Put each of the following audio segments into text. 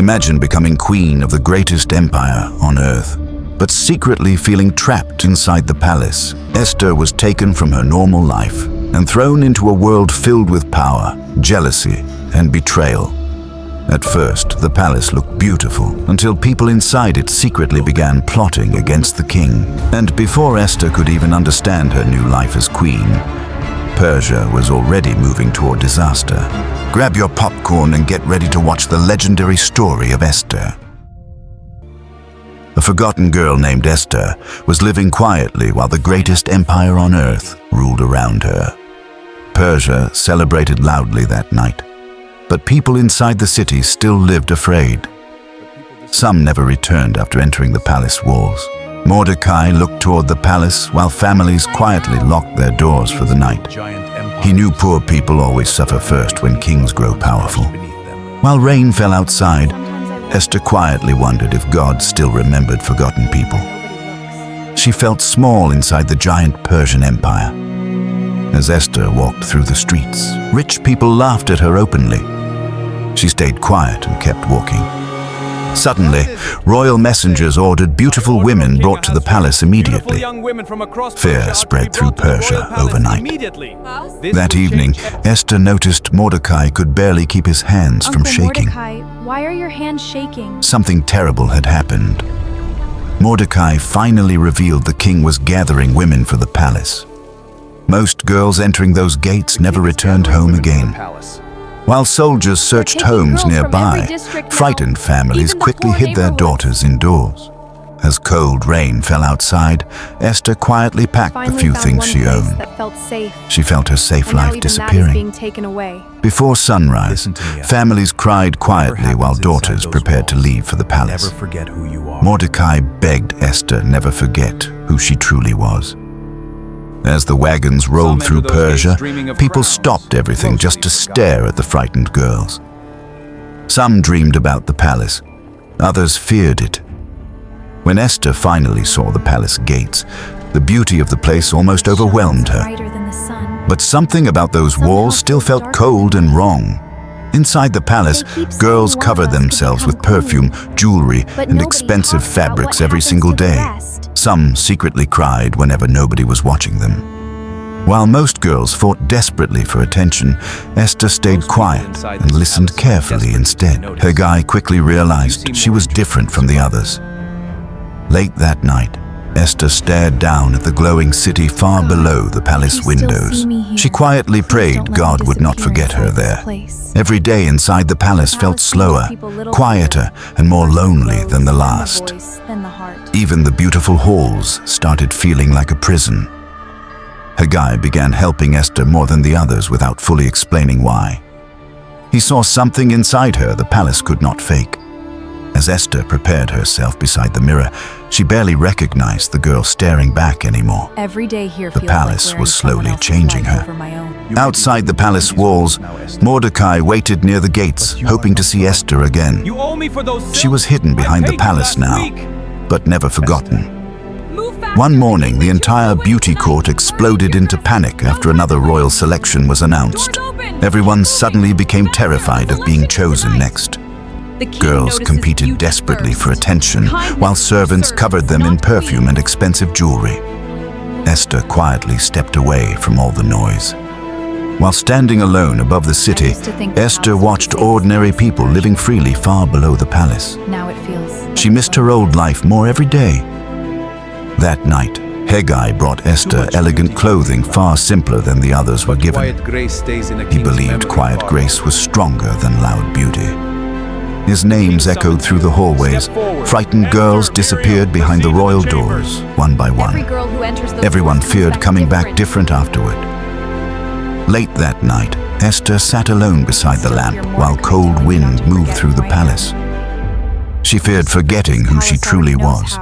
Imagine becoming queen of the greatest empire on earth, but secretly feeling trapped inside the palace. Esther was taken from her normal life and thrown into a world filled with power, jealousy, and betrayal. At first, the palace looked beautiful until people inside it secretly began plotting against the king. And before Esther could even understand her new life as queen, Persia was already moving toward disaster. Grab your popcorn and get ready to watch the legendary story of Esther. A forgotten girl named Esther was living quietly while the greatest empire on earth ruled around her. Persia celebrated loudly that night, but people inside the city still lived afraid. Some never returned after entering the palace walls. Mordecai looked toward the palace while families quietly locked their doors for the night. He knew poor people always suffer first when kings grow powerful. While rain fell outside, Esther quietly wondered if God still remembered forgotten people. She felt small inside the giant Persian Empire. As Esther walked through the streets, rich people laughed at her openly. She stayed quiet and kept walking. Suddenly, royal messengers ordered beautiful women brought to the palace immediately. Fear spread through Persia overnight. That evening, Esther noticed Mordecai could barely keep his hands from shaking. Mordecai, why are your hands shaking? Something terrible had happened. Mordecai finally revealed the king was gathering women for the palace. Most girls entering those gates never returned home again. While soldiers searched homes nearby, frightened families quickly hid their daughters indoors. As cold rain fell outside, Esther quietly packed the few things she owned. She felt her safe life disappearing. Before sunrise, families cried quietly while daughters prepared to leave for the palace. Mordecai begged Esther never forget who she truly was. As the wagons rolled through Persia, people stopped everything just to stare at the frightened girls. Some dreamed about the palace, others feared it. When Esther finally saw the palace gates, the beauty of the place almost overwhelmed her. But something about those walls still felt cold and wrong. Inside the palace, girls covered themselves with perfume, jewelry, and expensive fabrics every single day. Some secretly cried whenever nobody was watching them. While most girls fought desperately for attention, Esther stayed quiet and listened carefully instead. Haggai quickly realized she was different from the others. Late that night, Esther stared down at the glowing city far below the palace windows. She quietly prayed God would not forget her there. Every day inside the palace felt slower, quieter, and more lonely than the last. Even the beautiful halls started feeling like a prison. Haggai began helping Esther more than the others without fully explaining why. He saw something inside her the palace could not fake. As Esther prepared herself beside the mirror, she barely recognized the girl staring back anymore. Every day here the palace was slowly changing her. Outside the palace walls, Mordecai waited near the gates, hoping to see Esther again. She was hidden behind the palace now, but never forgotten. One morning, the entire beauty court exploded into panic after another royal selection was announced. Everyone suddenly became terrified of being chosen next. Girls competed desperately for attention, while servants covered them in perfume and expensive jewelry. Esther quietly stepped away from all the noise. While standing alone above the city, Esther watched ordinary people living freely far below the palace. She missed her old life more every day. That night, Haggai brought Esther elegant clothing far simpler than the others were given. He believed quiet grace was stronger than loud beauty. His names echoed through the hallways. Frightened girls disappeared behind the royal doors, one by one. Everyone feared coming back different afterward. Late that night, Esther sat alone beside the lamp while cold wind moved through the palace. She feared forgetting who she truly was.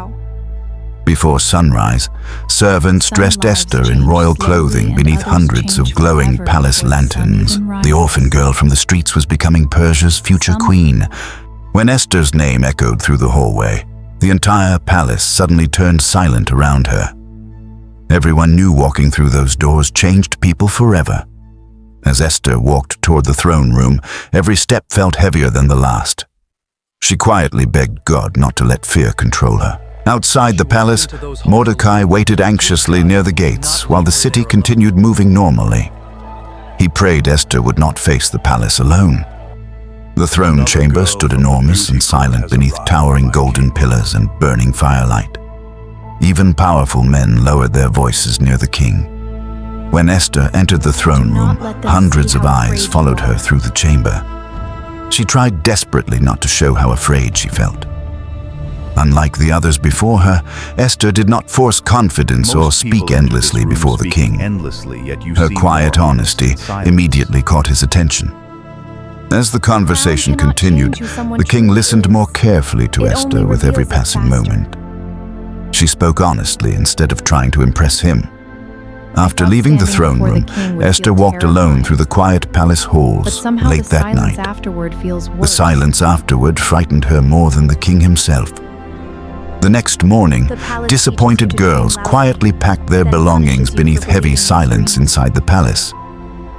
Before sunrise, servants dressed Esther in royal clothing beneath hundreds of glowing palace lanterns. The orphan girl from the streets was becoming Persia's future queen. When Esther's name echoed through the hallway, the entire palace suddenly turned silent around her. Everyone knew walking through those doors changed people forever. As Esther walked toward the throne room, every step felt heavier than the last. She quietly begged God not to let fear control her. Outside the palace, Mordecai waited anxiously near the gates while the city continued moving normally. He prayed Esther would not face the palace alone. The throne chamber stood enormous and silent beneath towering golden pillars and burning firelight. Even powerful men lowered their voices near the king. When Esther entered the throne room, hundreds of eyes followed her through the chamber. She tried desperately not to show how afraid she felt. Unlike the others before her, Esther did not force confidence or speak endlessly before the king. Her quiet honesty immediately caught his attention. As the conversation continued, the king listened more carefully to Esther with every passing moment. She spoke honestly instead of trying to impress him. After leaving the throne room, Esther walked alone through the quiet palace halls late that night. The silence afterward frightened her more than the king himself. The next morning, disappointed girls quietly packed their belongings beneath heavy silence inside the palace.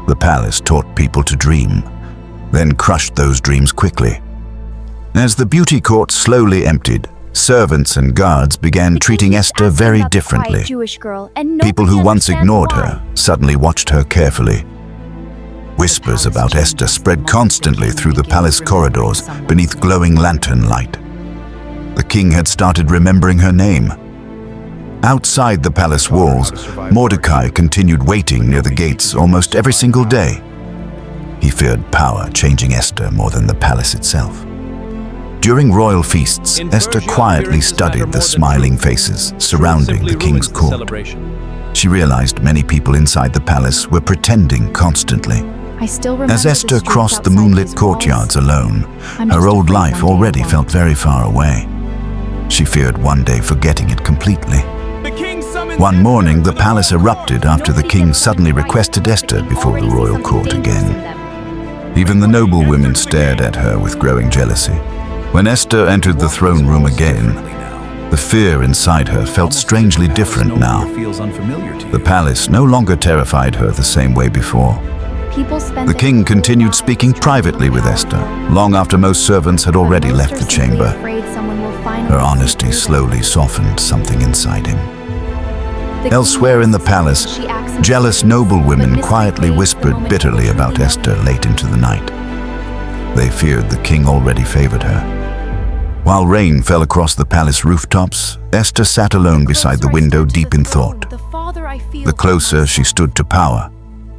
The palace taught people to dream, then crushed those dreams quickly. As the beauty court slowly emptied, servants and guards began treating Esther very differently. People who once ignored her suddenly watched her carefully. Whispers about Esther spread constantly through the palace corridors beneath glowing lantern light. The king had started remembering her name. Outside the palace walls, Mordecai continued waiting near the gates almost every single day. He feared power changing Esther more than the palace itself. During royal feasts, Esther quietly studied the smiling faces surrounding the king's court. She realized many people inside the palace were pretending constantly. As Esther crossed the moonlit courtyards alone, her old life already felt very far away. She feared one day forgetting it completely. One morning, the palace erupted after the king suddenly requested Esther before the royal court again. Even the noble women stared at her with growing jealousy. When Esther entered the throne room again, the fear inside her felt strangely different now. The palace no longer terrified her the same way before. The king continued speaking privately with Esther, long after most servants had already left the chamber. Her honesty slowly softened something inside him. Elsewhere in the palace, jealous noblewomen quietly whispered bitterly about Esther late into the night. They feared the king already favored her. While rain fell across the palace rooftops, Esther sat alone beside the window deep in thought. The closer she stood to power,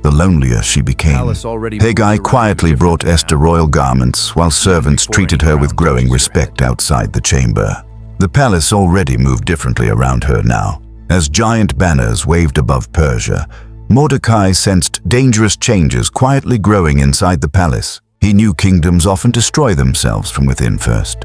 the lonelier she became. Haggai quietly brought Esther royal garments while servants treated her with growing respect outside the chamber. The palace already moved differently around her now. As giant banners waved above Persia, Mordecai sensed dangerous changes quietly growing inside the palace. He knew kingdoms often destroy themselves from within first.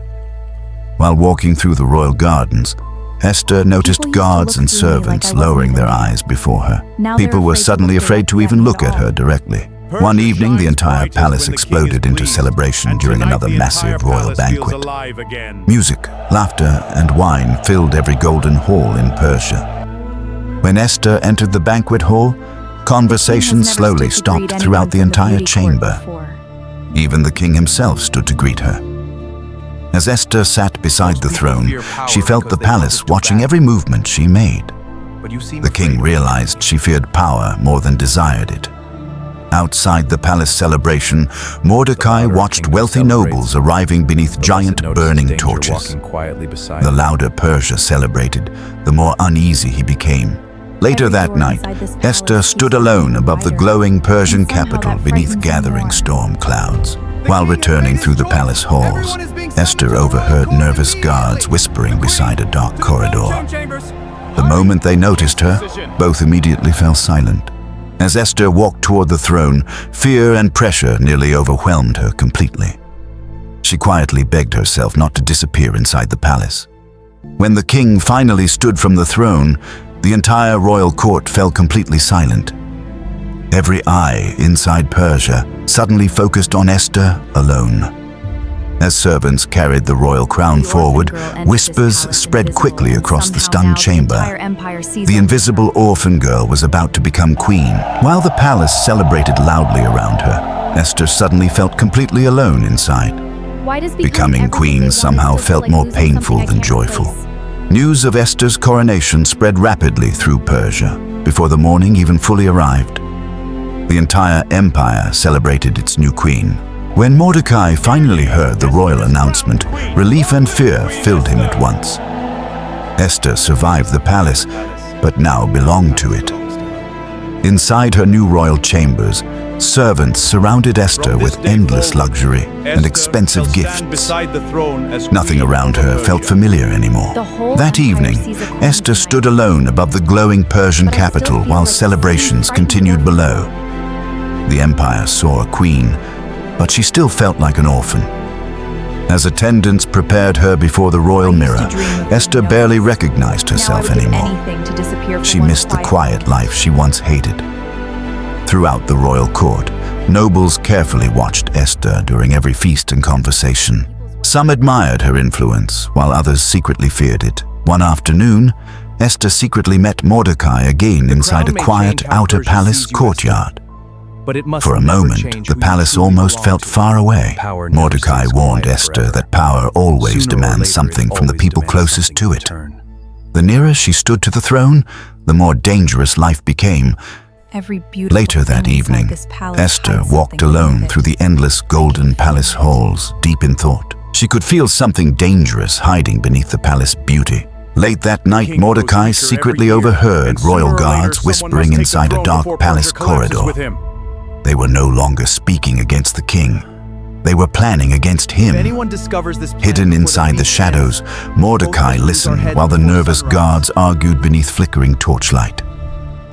While walking through the royal gardens, Esther noticed guards and servants lowering their eyes before her. People were suddenly afraid to even look at her directly. One evening, the entire palace exploded into celebration during another massive royal banquet. Music, laughter, and wine filled every golden hall in Persia. When Esther entered the banquet hall, conversation slowly stopped throughout the entire chamber. Even the king himself stood to greet her. As Esther sat beside the throne, she felt the palace watching every movement she made. The king realized she feared power more than desired it. Outside the palace celebration, Mordecai watched wealthy nobles arriving beneath giant burning torches. The louder Persia celebrated, the more uneasy he became. Later that night, Esther stood alone above the glowing Persian capital beneath gathering storm clouds. While returning through the palace halls, Esther overheard nervous guards whispering beside a dark corridor. The moment they noticed her, both immediately fell silent. As Esther walked toward the throne, fear and pressure nearly overwhelmed her completely. She quietly begged herself not to disappear inside the palace. When the king finally stood from the throne, the entire royal court fell completely silent. Every eye inside Persia suddenly focused on Esther alone. As servants carried the royal crown forward, whispers spread quickly across the stunned chamber. The invisible orphan girl was about to become queen. While the palace celebrated loudly around her, Esther suddenly felt completely alone inside. Why does Becoming queen somehow felt more painful than joyful. News of Esther's coronation spread rapidly through Persia before the morning even fully arrived. The entire empire celebrated its new queen. When Mordecai finally heard the royal announcement, relief and fear filled him at once. Esther survived the palace, but now belonged to it. Inside her new royal chambers, servants surrounded Esther with endless luxury and expensive gifts. Nothing around her felt familiar anymore. That evening, Esther stood alone above the glowing Persian capital while celebrations continued below. The empire saw a queen, but she still felt like an orphan. As attendants prepared her before the royal mirror, Esther barely recognized herself anymore. She missed the quiet life she once hated. Throughout the royal court, nobles carefully watched Esther during every feast and conversation. Some admired her influence, while others secretly feared it. One afternoon, Esther secretly met Mordecai again inside a quiet outer palace courtyard. For a moment, the palace almost felt far away. Mordecai warned Esther that power always demands something from the people closest to it. The nearer she stood to the throne, the more dangerous life became. Later that evening, Esther walked alone through the endless golden palace halls, deep in thought. She could feel something dangerous hiding beneath the palace beauty. Late that night, Mordecai secretly overheard royal guards whispering inside a dark palace corridor. They were no longer speaking against the king. They were planning against him. Hidden inside the shadows, Mordecai listened while the nervous guards argued beneath flickering torchlight.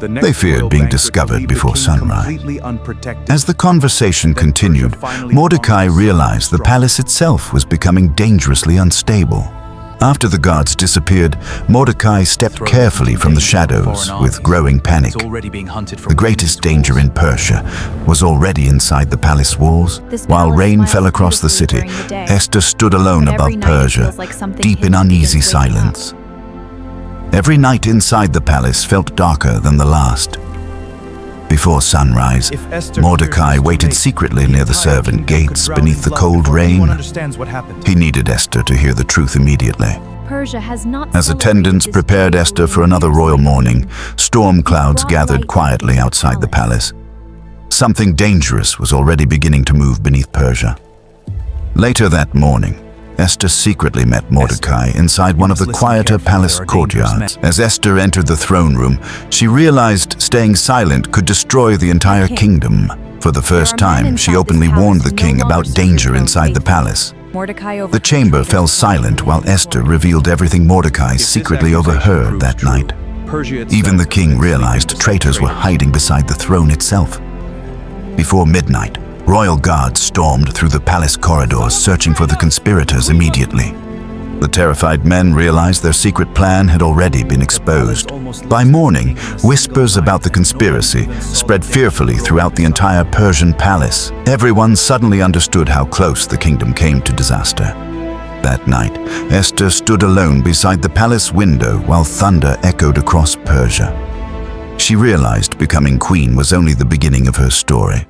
They feared being discovered before sunrise. As the conversation continued, Mordecai realized the palace itself was becoming dangerously unstable. After the guards disappeared, Mordecai stepped carefully from the shadows with growing panic. The greatest danger in Persia was already inside the palace walls. While rain fell across the city, Esther stood alone above Persia, deep in uneasy silence. Every night inside the palace felt darker than the last. Before sunrise, Mordecai waited secretly near the servant gates beneath the cold rain. He needed Esther to hear the truth immediately. As attendants prepared Esther for another royal morning, storm clouds gathered quietly outside the palace. Something dangerous was already beginning to move beneath Persia. Later that morning, Esther secretly met Mordecai inside one of the quieter palace courtyards. As Esther entered the throne room, she realized staying silent could destroy the entire kingdom. For the first time, she openly warned the king about danger inside the palace. The chamber fell silent while Esther revealed everything Mordecai secretly overheard that night. Even the king realized traitors were hiding beside the throne itself. Before midnight, royal guards stormed through the palace corridors, searching for the conspirators immediately. The terrified men realized their secret plan had already been exposed. By morning, whispers about the conspiracy spread fearfully throughout the entire Persian palace. Everyone suddenly understood how close the kingdom came to disaster. That night, Esther stood alone beside the palace window while thunder echoed across Persia. She realized becoming queen was only the beginning of her story.